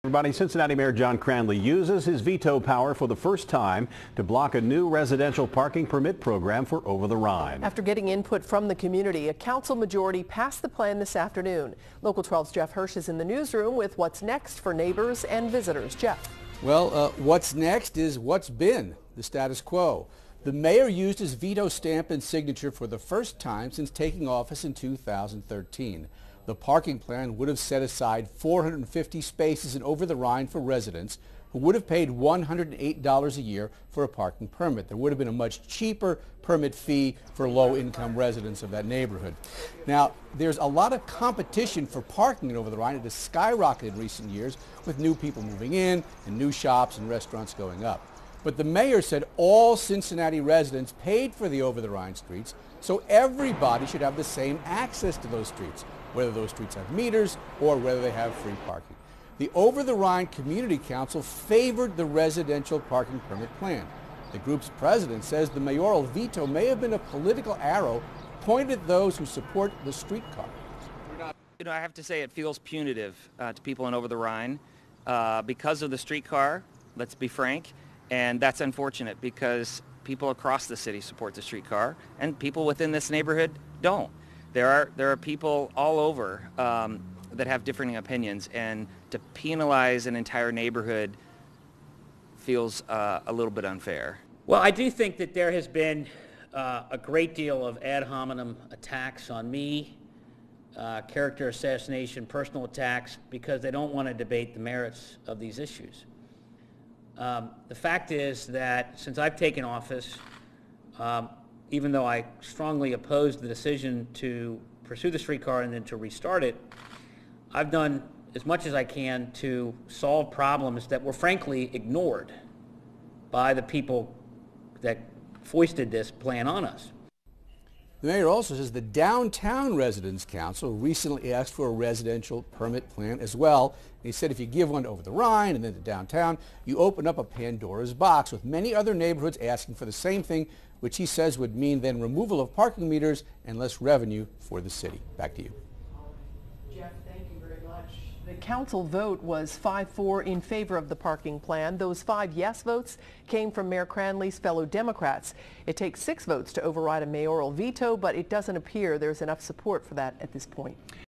Everybody, Cincinnati Mayor John Cranley uses his veto power for the first time to block a new residential parking permit program for Over the Rhine. After getting input from the community, a council majority passed the plan this afternoon. Local 12's Jeff Hirsch is in the newsroom with what's next for neighbors and visitors. Jeff. Well, what's next is what's been the status quo. The mayor used his veto stamp and signature for the first time since taking office in 2013. The parking plan would have set aside 450 spaces in Over the Rhine for residents who would have paid $108 a year for a parking permit. There would have been a much cheaper permit fee for low-income residents of that neighborhood. Now, there's a lot of competition for parking in Over the Rhine. It has skyrocketed in recent years with new people moving in and new shops and restaurants going up. But the mayor said all Cincinnati residents paid for the Over the Rhine streets, so everybody should have the same access to those streets, whether those streets have meters or whether they have free parking. The Over the Rhine Community Council favored the residential parking permit plan. The group's president says the mayoral veto may have been a political arrow pointed at those who support the streetcar. You know, I have to say it feels punitive to people in Over the Rhine because of the streetcar, let's be frank, and that's unfortunate because people across the city support the streetcar and people within this neighborhood don't. There are people all over that have differing opinions, and to penalize an entire neighborhood feels a little bit unfair. Well, I do think that there has been a great deal of ad hominem attacks on me, character assassination, personal attacks, because they don't want to debate the merits of these issues. The fact is that since I've taken office, even though I strongly opposed the decision to pursue the streetcar and then to restart it, I've done as much as I can to solve problems that were frankly ignored by the people that foisted this plan on us. The mayor also says the Downtown Residents Council recently asked for a residential permit plan as well. He said if you give one to Over the Rhine and then to downtown, you open up a Pandora's box with many other neighborhoods asking for the same thing, which he says would mean then removal of parking meters and less revenue for the city. Back to you. Jeff, thank you very much. The council vote was 5-4 in favor of the parking plan. Those 5 yes votes came from Mayor Cranley's fellow Democrats. It takes 6 votes to override a mayoral veto, but it doesn't appear there's enough support for that at this point.